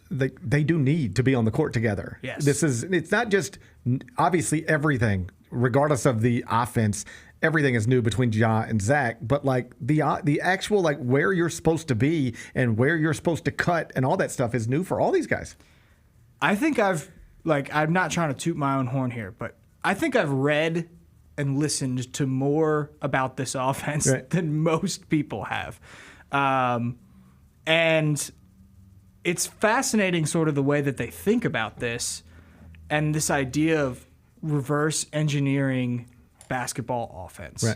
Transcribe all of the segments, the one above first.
they do need to be on the court together. Yes. It's not just obviously everything, regardless of the offense. Everything is new between Ja and Zach, but like the actual like where you're supposed to be and where you're supposed to cut and all that stuff is new for all these guys. I think I'm not trying to toot my own horn here, but I think I've read and listened to more about this offense than most people have. And it's fascinating sort of the way that they think about this and this idea of reverse engineering basketball offense. Right.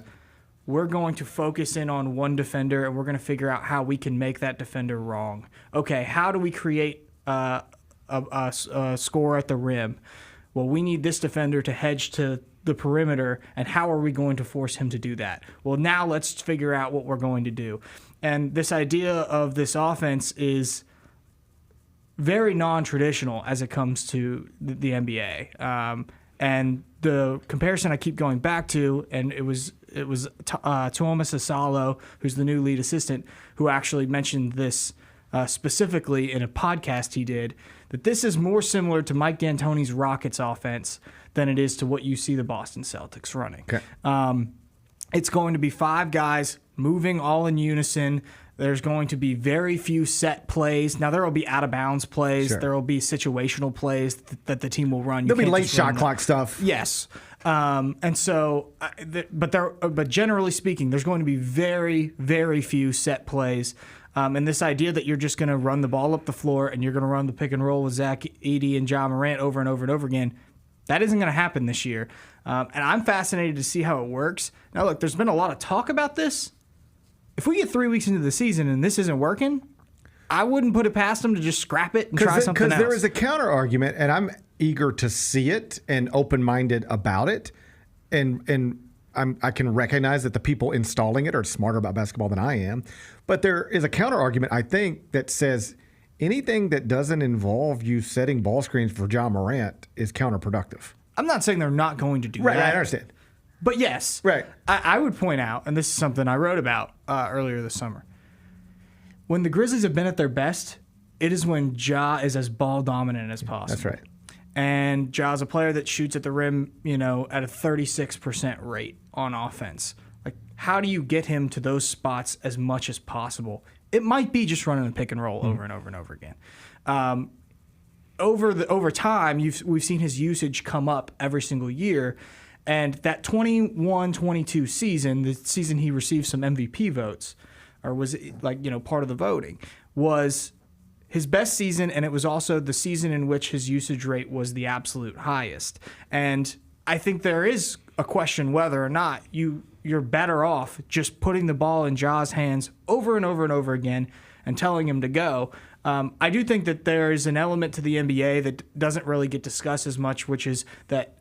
We're going to focus in on one defender, and we're going to figure out how we can make that defender wrong. Okay, how do we create a score at the rim? Well, we need this defender to hedge to the perimeter, and how are we going to force him to do that? Well, now let's figure out what we're going to do. And this idea of this offense is very non-traditional as it comes to the NBA. And the comparison I keep going back to, and it was Tuomas Asalo, who's the new lead assistant, who actually mentioned this specifically in a podcast he did, that this is more similar to Mike D'Antoni's Rockets offense than it is to what you see the Boston Celtics running. Okay. It's going to be 5 guys moving all in unison. There's going to be very few set plays. Now, there will be out-of-bounds plays. Sure. There will be situational plays that the team will run. There'll be late shot clock stuff. Yes. And so, but generally speaking, there's going to be very, very few set plays. And this idea that you're just going to run the ball up the floor and you're going to run the pick and roll with Zach Edey and Ja Morant over and over and over again, that isn't going to happen this year. And I'm fascinated to see how it works. Now, look, there's been a lot of talk about this. If we get 3 weeks into the season and this isn't working, I wouldn't put it past them to just scrap it and try something else. Because there is a counter argument, and I'm eager to see it and open-minded about it. And I can recognize that the people installing it are smarter about basketball than I am. But there is a counter argument, I think, that says anything that doesn't involve you setting ball screens for Ja Morant is counterproductive. I'm not saying they're not going to do that. Right, I understand. But yes, right. I would point out, and this is something I wrote about earlier this summer, when the Grizzlies have been at their best, it is when Ja is as ball dominant as possible. That's right. And Ja's a player that shoots at the rim, at a 36% rate on offense. Like, how do you get him to those spots as much as possible? It might be just running a pick and roll over and over and over again. Over time, we've seen his usage come up every single year. And that 21-22 season, the season he received some MVP votes, or was part of the voting, was his best season, and it was also the season in which his usage rate was the absolute highest. And I think there is a question whether or not you're better off just putting the ball in Ja's hands over and over and over again and telling him to go. I do think that there is an element to the NBA that doesn't really get discussed as much, which is that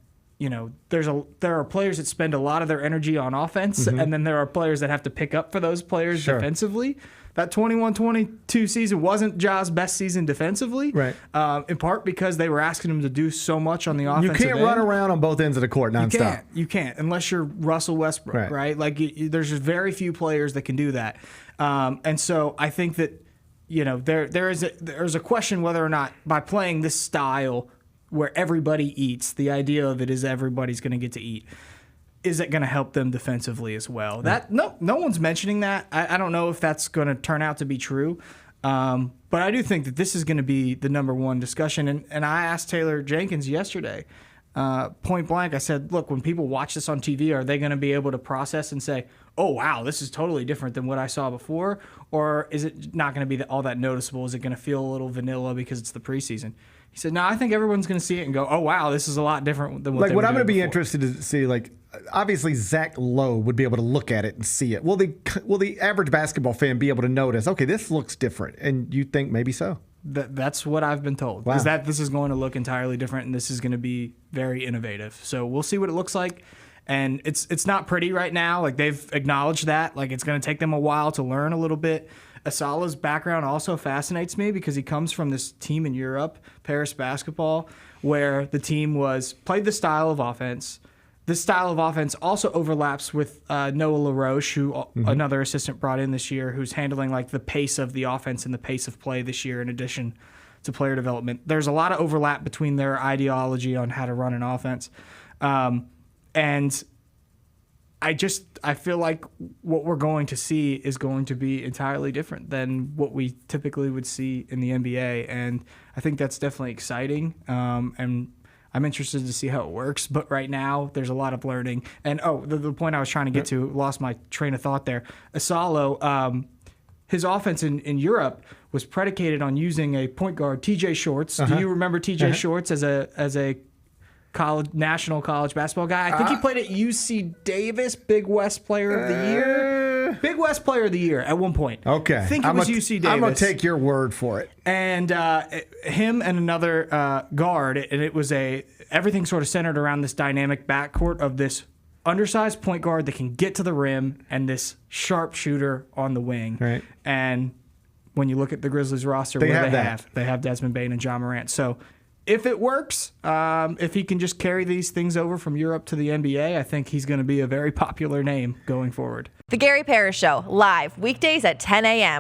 there are players that spend a lot of their energy on offense, and then there are players that have to pick up for those players defensively. That 21-22 season wasn't Ja's best season defensively, right? In part because they were asking him to do so much on the offensive end. You can't run around on both ends of the court nonstop. You can't unless you're Russell Westbrook, right? Like there's just very few players that can do that. And so I think that there's a question whether or not by playing this style where everybody eats, the idea of it is everybody's going to get to eat, is it going to help them defensively as well? That no one's mentioning that. I don't know if that's going to turn out to be true, but I do think that this is going to be the number one discussion. And I asked Taylor Jenkins yesterday, point blank, I said, look, when people watch this on TV, are they going to be able to process and say, oh, wow, this is totally different than what I saw before? Or is it not going to be all that noticeable? Is it going to feel a little vanilla because it's the preseason? He said, no, I think everyone's going to see it and go, oh, wow, this is a lot different than what they were doing I'm going to be before. interested to see, obviously Zach Lowe would be able to look at it and see it. Will the average basketball fan be able to notice, okay, this looks different? And you think maybe so? That's what I've been told. Wow. Is that this is going to look entirely different and this is going to be very innovative. So we'll see what it looks like. And it's not pretty right now. Like, they've acknowledged that. Like, it's going to take them a while to learn a little bit. Asala's background also fascinates me because he comes from this team in Europe, Paris basketball, where the team played the style of offense. This style of offense also overlaps with Noah LaRoche, who another assistant brought in this year, who's handling the pace of the offense and the pace of play this year, in addition to player development. There's a lot of overlap between their ideology on how to run an offense. And I feel like what we're going to see is going to be entirely different than what we typically would see in the NBA. And I think that's definitely exciting. And I'm interested to see how it works. But right now, there's a lot of learning. And, the point I was trying to get to, lost my train of thought there. Asalo, his offense in Europe was predicated on using a point guard, TJ Shorts. Do you remember TJ Shorts as a national college basketball guy? I think he played at UC Davis, Big West Player of the Year. Big West Player of the Year at one point. Okay. I think it was UC Davis. I'm going to take your word for it. And him and another guard, and it was everything sort of centered around this dynamic backcourt of this undersized point guard that can get to the rim and this sharp shooter on the wing. Right. And when you look at the Grizzlies roster, they have Desmond Bane and Ja Morant. So if it works, if he can just carry these things over from Europe to the NBA, I think he's going to be a very popular name going forward. The Gary Parrish Show, live weekdays at 10 a.m.